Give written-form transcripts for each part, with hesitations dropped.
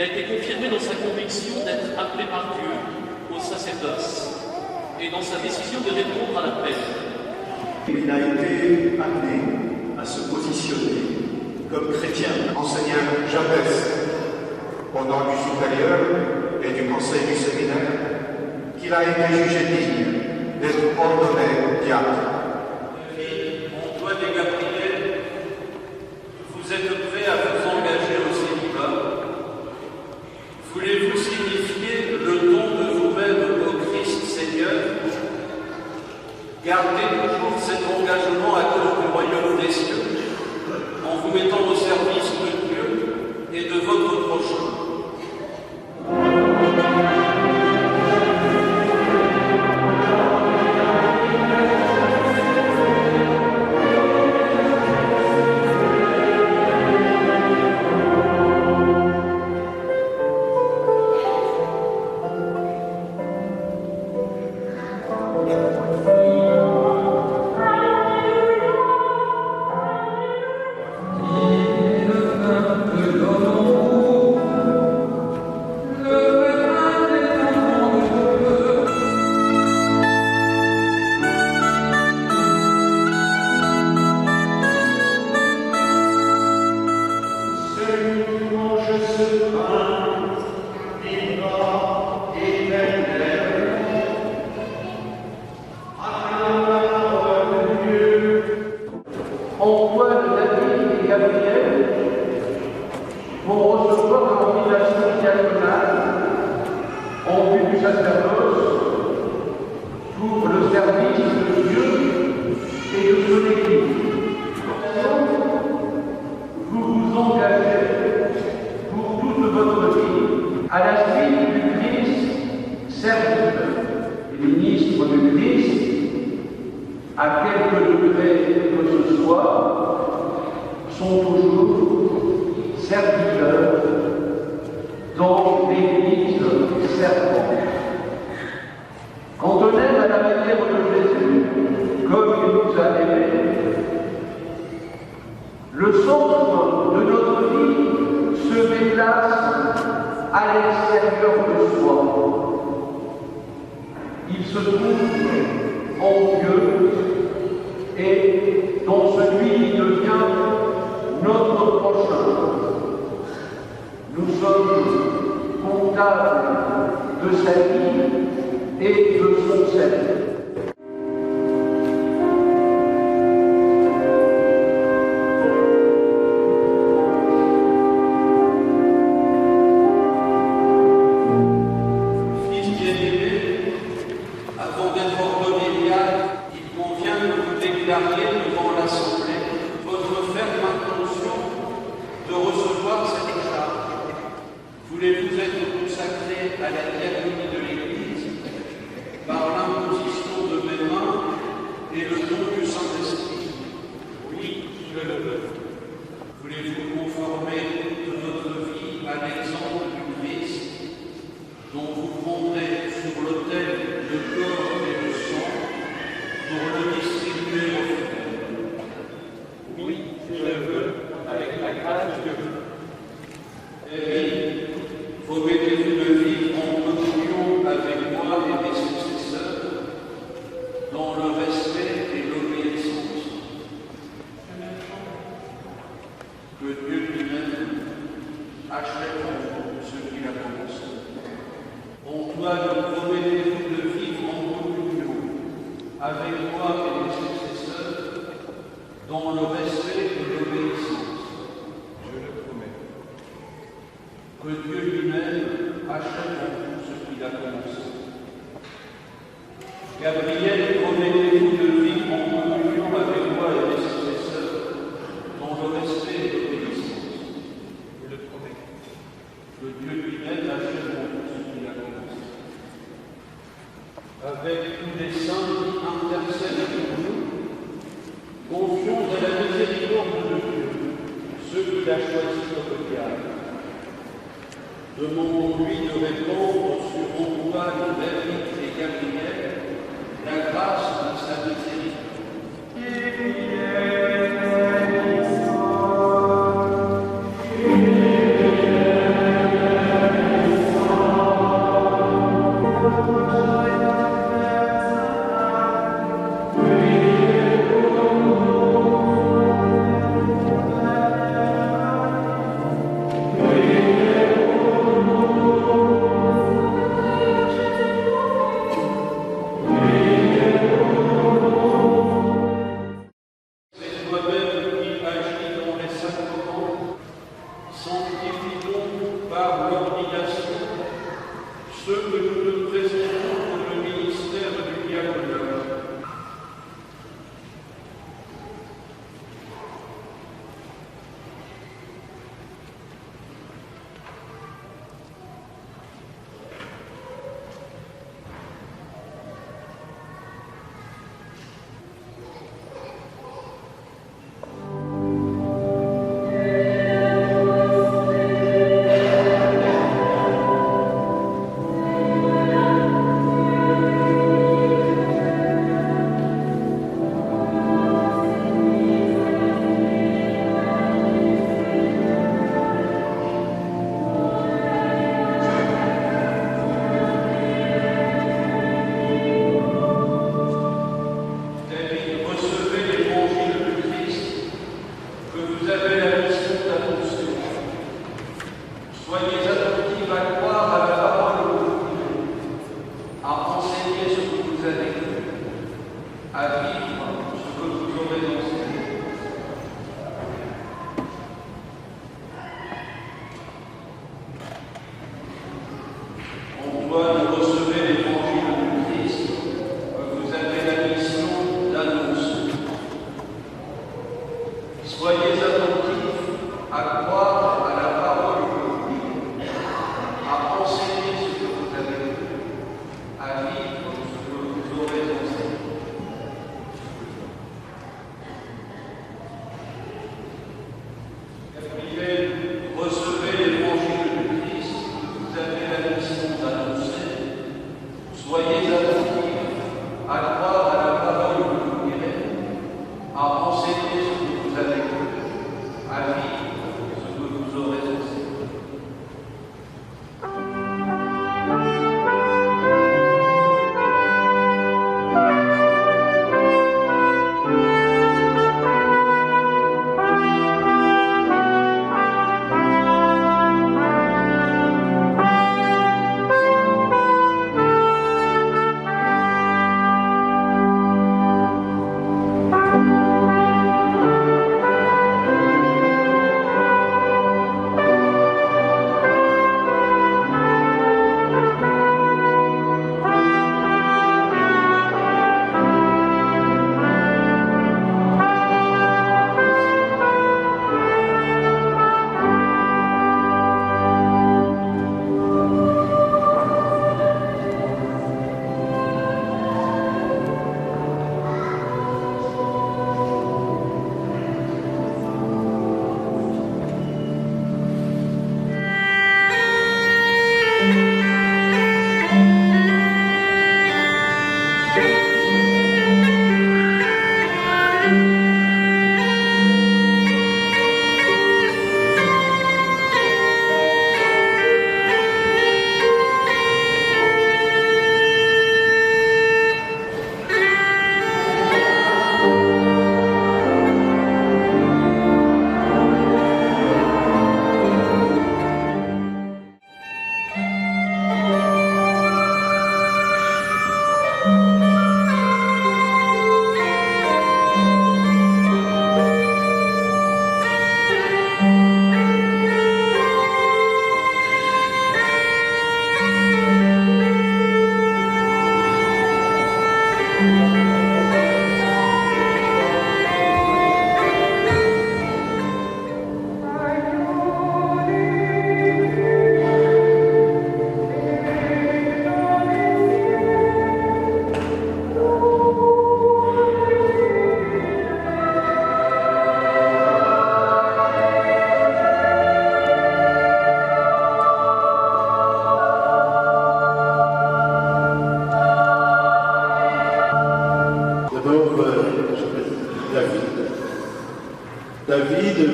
Il a été confirmé dans sa conviction d'être appelé par Dieu au sacerdoce et dans sa décision de répondre à l'appel. Il a été amené à se positionner comme chrétien. Enseignant Jabès, au nom du supérieur et du conseil du séminaire, qu'il a été jugé digne d'être ordonné diacre. Antoine et Gabriel, vous êtes prêts à vous engager au célibat? Voulez-vous signifier le don de vous-même au Christ Seigneur? Gardez toujours cet engagement à cause du royaume des cieux, en vous mettant au service de Dieu et de votre prochain. Antoine, David et Gabriel vont recevoir l'ordination diaconale en vue du sacerdoce pour le service de Dieu et de son Église. Vous vous engagez pour toute votre vie à la suite du Christ serviteur, ministre du Christ, à quelque degré que ce soit, sont toujours serviteurs dans l'Église servante. Quand on aime à la manière de Jésus, comme il nous a aimés, le centre de notre vie se déplace à l'extérieur de soi. Il se trouve en Dieu et dans celui qui devient notre prochain. Nous sommes comptables de sa vie et de son salut. Devant l'Assemblée votre ferme intention de recevoir cette charge. Voulez-vous être consacré à la diaconie de l'Église par l'imposition de mes mains et le don du Saint-Esprit? Oui, je le veux. Voulez-vous conformer toute votre vie à l'exemple du Christ, dont vous prendrez sur l'autel le corps et le sang pour le distribuer aux fidèles? Oui, je le veux, avec la grâce de Dieu. Et vous mettez-vous de vivre en communion avec moi et mes successeurs, dans le respect et l'obéissance. Que Dieu lui-même achève en vous ce qu'il a commencé. Antoine, promettez-vous de vivre en communion avec moi et mes successeurs, dans le respect et l'obéissance. Je le promets. Que Dieu lui-même achève en vous ce qu'il a commencé. Gabriel, promettez-vous de vivre en communion avec moi et mes successeurs, dans le respect et l'obéissance. Je le promets. Que Dieu lui-même achève en vous ce qu'il a commencé. Avec tous les saints qui intercèdent pour nous, confions à la miséricorde de Dieu ceux qu'il a choisis comme diable. Demandons-lui de répandre sur Antoine, David et Gabriel la grâce de sa miséricorde.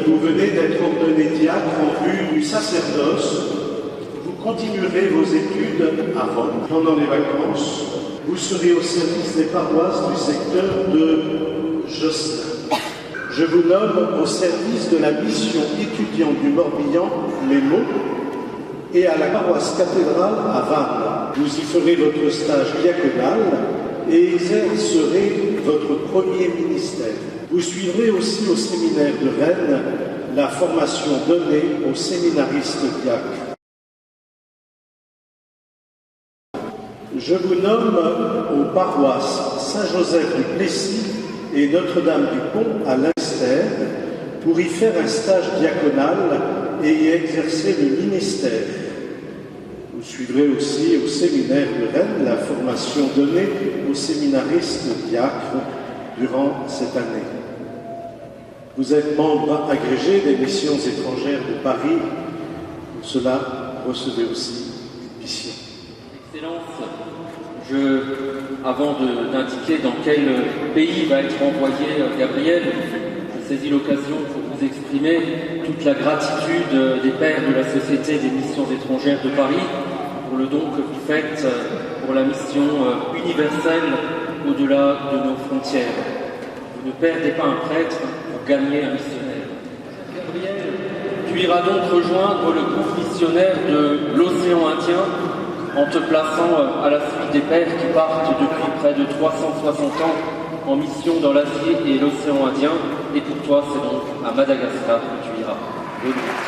vous venez d'être ordonné diacre en vue du sacerdoce. Vous continuerez vos études à Rome. Pendant les vacances, vous serez au service des paroisses du secteur de Josselin. Je vous nomme au service de la mission étudiante du Morbihan, Mémo, et à la paroisse cathédrale à Vannes. Vous y ferez votre stage diaconal et exercerez votre premier ministère. Vous suivrez aussi au séminaire de Rennes la formation donnée aux séminaristes diacres. Je vous nomme aux paroisses Saint-Joseph du Plessis et Notre-Dame du Pont à l'Inster pour y faire un stage diaconal et y exercer le ministère. Vous suivrez aussi au séminaire de Rennes la formation donnée aux séminaristes diacres durant cette année. Vous êtes membre agrégé des missions étrangères de Paris. Pour cela, recevez aussi une mission. Excellence, avant d'indiquer dans quel pays va être envoyé Gabriel, je saisis l'occasion pour vous exprimer toute la gratitude des pères de la Société des missions étrangères de Paris pour le don que vous faites pour la mission universelle au-delà de nos frontières. Vous ne perdez pas un prêtre pour gagner un missionnaire. Gabriel, tu iras donc rejoindre le groupe missionnaire de l'océan Indien en te plaçant à la suite des pères qui partent depuis près de 360 ans en mission dans l'Asie et l'océan Indien. Et pour toi, c'est donc à Madagascar que tu iras. Bonne nuit.